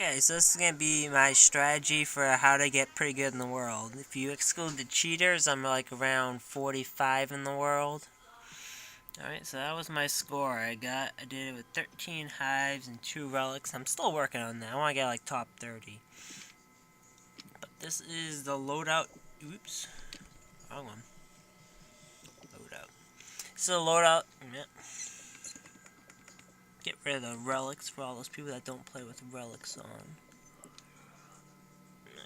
Okay, so this is going to be my strategy for how to get pretty good in the world. If you exclude the cheaters, I'm like around 45 in the world. Alright, so that was my score. I did it with 13 hives and 2 relics. I'm still working on that. I want to get like top 30. But this is the loadout. Oops. Wrong one. Loadout. This is a loadout. Yep. Get rid of the relics for all those people that don't play with relics on.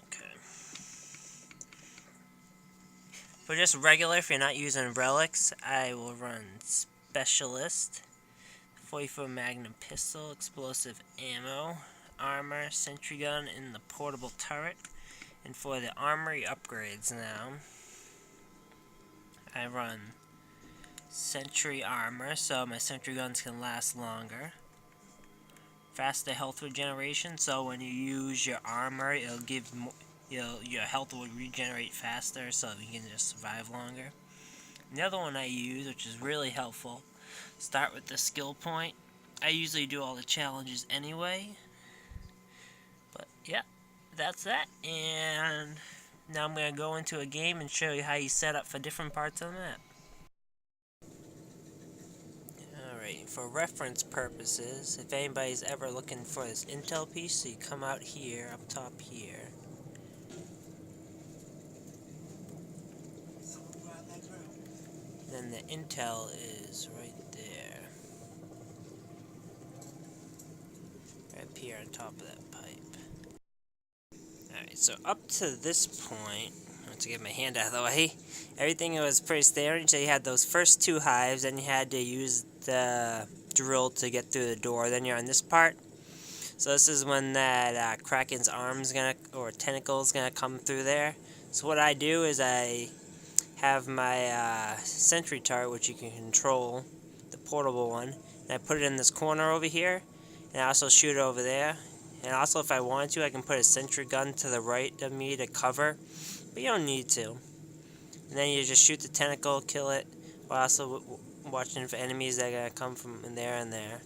Okay. For just regular, if you're not using relics, I will run Specialist, 44 Magnum Pistol, Explosive Ammo, Armor, Sentry Gun, and the Portable Turret. And for the Armory upgrades now, I run Sentry Armor, so my Sentry Guns can last longer. Faster health regeneration, so when you use your armor, it'll give more. Your health will regenerate faster, so you can just survive longer. The other one I use, which is really helpful, start with the skill point. I usually do all the challenges anyway. But yeah, that's that. And now I'm going to go into a game and show you how you set up for different parts of the map. Alright, for reference purposes, if anybody's ever looking for this intel piece, so you come out here, up top here. Then the intel is right there. Right up here on top of that pipe. Alright, so up to this point, to get my hand out of the way, everything was pretty standard. So you had those first 2 hives, then you had to use the drill to get through the door. Then you're on this part. So this is when that Kraken's arm's or tentacle's gonna come through there. So what I do is I have my sentry turret, which you can control, the portable one, and I put it in this corner over here, and I also shoot it over there. And also, if I wanted to, I can put a sentry gun to the right of me to cover, but you don't need to. And then you just shoot the tentacle, kill it, while also watching for enemies that are going to come from in there and there.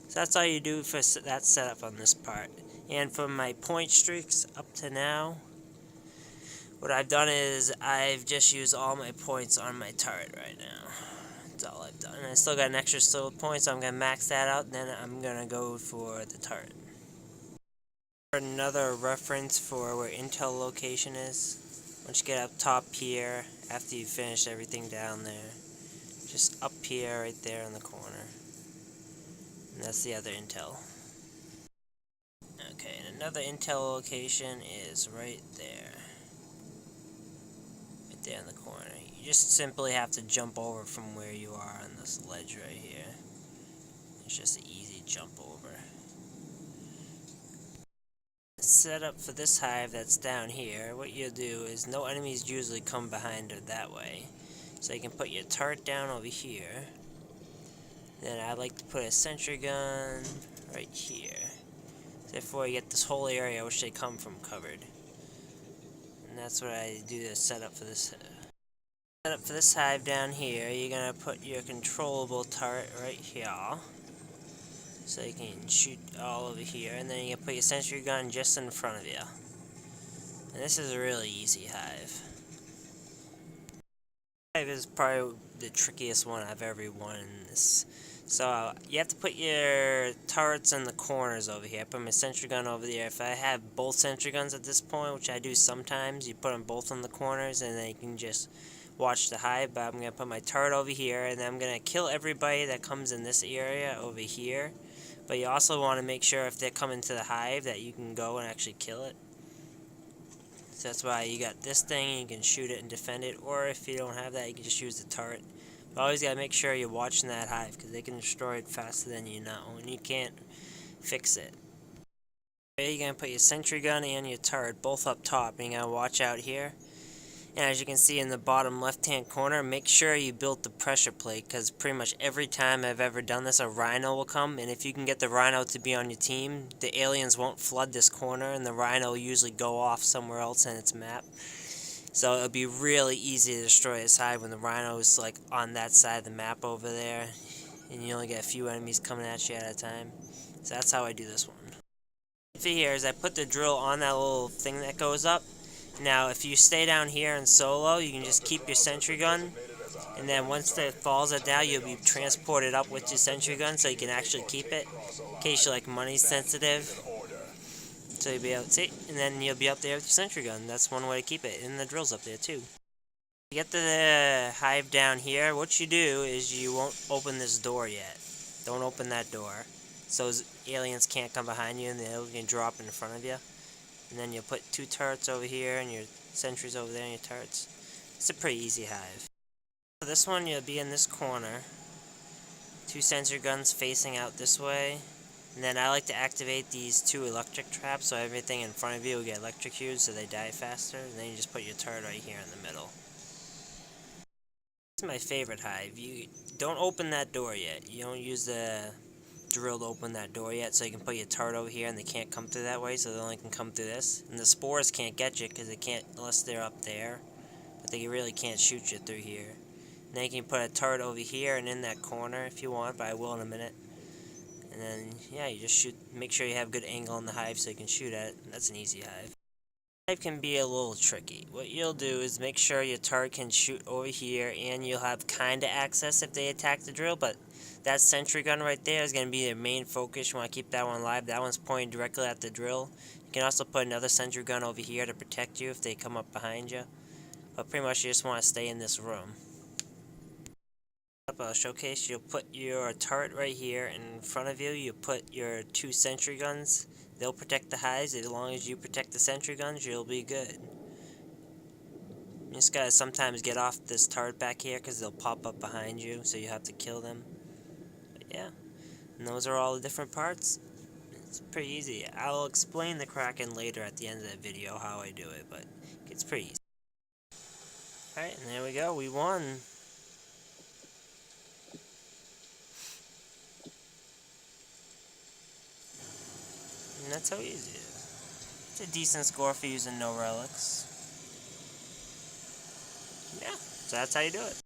So that's all you do for that setup on this part. And for my point streaks up to now, what I've done is I've just used all my points on my turret right now. That's all I've done. And I still got an extra still point, so I'm going to max that out, and then I'm going to go for the turret. Another reference for where intel location is. Once you get up top here, after you finish everything down there, just up here, right there in the corner. And that's the other intel. Okay, and another intel location is right there. Right there in the corner. You just simply have to jump over from where you are on this ledge right here. It's just an easy jump over. Setup for this hive that's down here, what you'll do is no enemies usually come behind it that way. So you can put your turret down over here. Then I like to put a sentry gun right here. Therefore you get this whole area which they come from covered. And that's what I do to set up for this. Set up for this hive down here, you're gonna put your controllable turret right here. So you can shoot all over here, and then you can put your sentry gun just in front of you. And this is a really easy hive. Hive is probably the trickiest one I've ever won in this. So you have to put your turrets in the corners over here. I put my sentry gun over there. If I have both sentry guns at this point, which I do sometimes, you put them both in the corners, and then you can just watch the hive. But I'm going to put my turret over here, and then I'm going to kill everybody that comes in this area over here. But you also want to make sure if they come into the hive that you can go and actually kill it. So that's why you got this thing, you can shoot it and defend it, or if you don't have that, you can just use the turret. But always got to make sure you're watching that hive, because they can destroy it faster than you know, and you can't fix it. You're going to put your sentry gun and your turret both up top, and you're going to watch out here. And as you can see in the bottom left-hand corner, make sure you build the pressure plate, because pretty much every time I've ever done this, a rhino will come, and if you can get the rhino to be on your team, the aliens won't flood this corner, and the rhino will usually go off somewhere else in its map. So it'll be really easy to destroy this hive when the rhino is like on that side of the map over there, and you only get a few enemies coming at you at a time. So that's how I do this one. here is I put the drill on that little thing that goes up. Now, if you stay down here in solo, you can just keep your sentry gun, and then once it falls down, you'll be transported up with your sentry gun, so you can actually keep it, in case you're like money sensitive. So you'll be able to see, and then you'll be up there with your sentry gun. That's one way to keep it, and the drill's up there too. To get the hive down here, what you do is you won't open this door yet. Don't open that door, so aliens can't come behind you and they can drop in front of you. And then you'll put 2 turrets over here and your sentries over there and your turrets. It's a pretty easy hive. For this one, you'll be in this corner. 2 sensor guns facing out this way. And then I like to activate these 2 electric traps so everything in front of you will get electrocuted so they die faster. And then you just put your turret right here in the middle. This is my favorite hive. You don't open that door yet. You don't use the drill to open that door yet, so you can put your turret over here and they can't come through that way, so they only can come through this. And the spores can't get you because they can't unless they're up there. But they really can't shoot you through here. And then you can put a turret over here and in that corner if you want, but I will in a minute. And then, yeah, you just shoot. Make sure you have good angle on the hive so you can shoot at it. That's an easy hive. The hive can be a little tricky. What you'll do is make sure your turret can shoot over here, and you'll have kinda access if they attack the drill, but that sentry gun right there is going to be their main focus. You want to keep that one alive. That one's pointing directly at the drill. You can also put another sentry gun over here to protect you if they come up behind you. But pretty much you just want to stay in this room. I'll showcase. You'll put your turret right here in front of you. You put your 2 sentry guns. They'll protect the hives. As long as you protect the sentry guns, you'll be good. You just gotta sometimes get off this turret back here because they'll pop up behind you, so you have to kill them. But yeah, and those are all the different parts. It's pretty easy. I'll explain the Kraken later at the end of the video how I do it, but it's pretty easy. Alright, and there we go. We won. And that's how easy it is. It's a decent score for using no relics. Yeah, so that's how you do it.